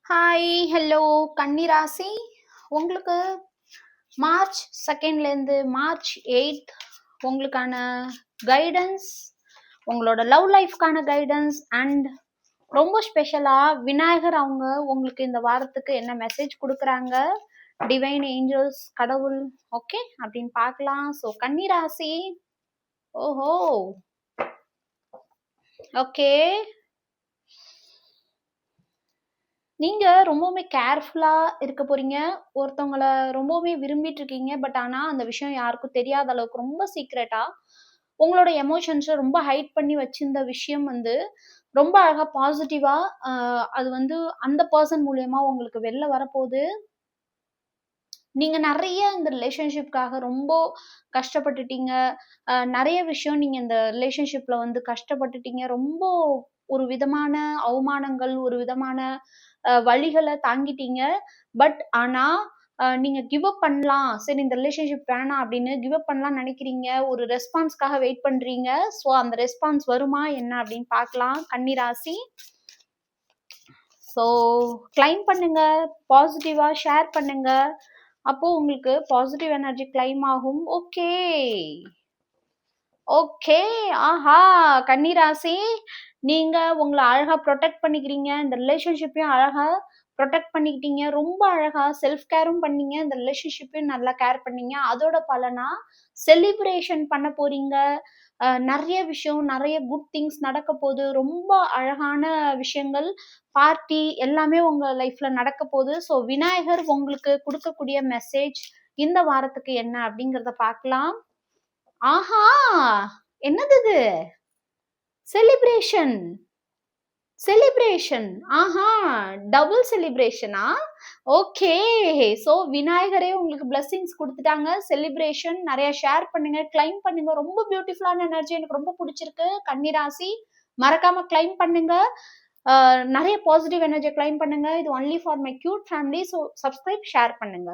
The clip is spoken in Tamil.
ஹாய் ஹலோ கன்னிராசி. உங்களுக்கு மார்ச் 2லேருந்து மார்ச் 8 உங்களுக்கான கைடன்ஸ், உங்களோட லவ் லைஃப்கான கைடன்ஸ் அண்ட் ரொம்ப ஸ்பெஷலாக விநாயகர் அவங்க உங்களுக்கு இந்த வாரத்துக்கு என்ன மெசேஜ் கொடுக்குறாங்க, டிவைன் ஏஞ்சல்ஸ், கடவுள், ஓகே அப்படின்னு பார்க்கலாம். ஸோ கன்னிராசி, ஓஹோ, ஓகே, நீங்க ரொம்பவுமே கேர்ஃபுல்லா இருக்க போறீங்க. ஒருத்தவங்கள ரொம்பவுமே விரும்பிட்டு இருக்கீங்க. பட் ஆனா அந்த விஷயம் யாருக்கும் தெரியாத அளவுக்கு ரொம்ப சீக்ரெட்டா உங்களோட எமோஷன்ஸ ரொம்ப ஹைட் பண்ணி வச்சிருந்த விஷயம் ரொம்ப அழகா பாசிட்டிவா அது அந்த பெர்சன் மூலியமா உங்களுக்கு வெளில வரப்போகுது. நீங்க நெறைய இந்த ரிலேஷன்ஷிப்காக ரொம்ப கஷ்டப்பட்டுட்டீங்க. நெறைய விஷயம் நீங்க இந்த ரிலேஷன்ஷிப்ல கஷ்டப்பட்டுட்டீங்க. ரொம்ப ஒரு விதமான அவமானங்கள், ஒரு விதமான வலிகள தாங்கிட்டீங்க. பட் ஆனா நீங்க கிவ் அப் பண்ணலாம். சரி, இந்த ரிலேஷன்ஷிப் வேணாம் அப்படின்னு கிவ் அப் பண்ணலாம்னு நெனைக்கிறீங்க. ஒரு ரெஸ்பான்ஸ்க்காக வெயிட் பண்றீங்க. ஸோ அந்த ரெஸ்பான்ஸ் வருமா என்ன அப்படின்னு பார்க்கலாம் கன்னி ராசி. ஸோ கிளைம் பண்ணுங்க, பாசிட்டிவா ஷேர் பண்ணுங்க. அப்போ உங்களுக்கு பாசிட்டிவ் எனர்ஜி கிளைம் ஆகும். ஓகே ஓகே, ஆஹா, கன்னிராசி, நீங்க உங்களை அழகா ப்ரொடெக்ட் பண்ணிக்கிறீங்க. இந்த ரிலேஷன்ஷிப்பையும் அழகா ப்ரொடெக்ட் பண்ணிக்கிட்டீங்க. ரொம்ப அழகா செல்ஃப் கேரும் பண்ணீங்க. இந்த ரிலேஷன்ஷிப்பையும் நல்லா கேர் பண்ணீங்க. அதோட பலனா செலிப்ரேஷன் பண்ண போறீங்க. நிறைய விஷயம், நிறைய குட் திங்ஸ் நடக்க போகுது. ரொம்ப அழகான விஷயங்கள், பார்ட்டி எல்லாமே உங்க லைஃப்ல நடக்க போகுது. ஸோ விநாயகர் உங்களுக்கு கொடுக்கக்கூடிய மெசேஜ் இந்த வாரத்துக்கு என்ன அப்படிங்கிறத பார்க்கலாம். ஆஹா, என்னது இது? செலிப்ரேஷன், செலிப்ரேஷன், ஆஹா, டபுள் செலிப்ரேஷனா? ஓகே. ஸோ விநாயகரே உங்களுக்கு பிளெஸிங்ஸ் கொடுத்துட்டாங்க. செலிப்ரேஷன் நிறைய ஷேர் பண்ணுங்க, கிளைம் பண்ணுங்க. ரொம்ப பியூட்டிஃபுல்லான எனர்ஜி, எனக்கு ரொம்ப பிடிச்சிருக்கு கன்னிராசி. மறக்காம கிளைம் பண்ணுங்க. நிறைய பாசிட்டிவ் எனர்ஜி கிளைம் பண்ணுங்க. இது only for my cute family. So subscribe, share பண்ணுங்க.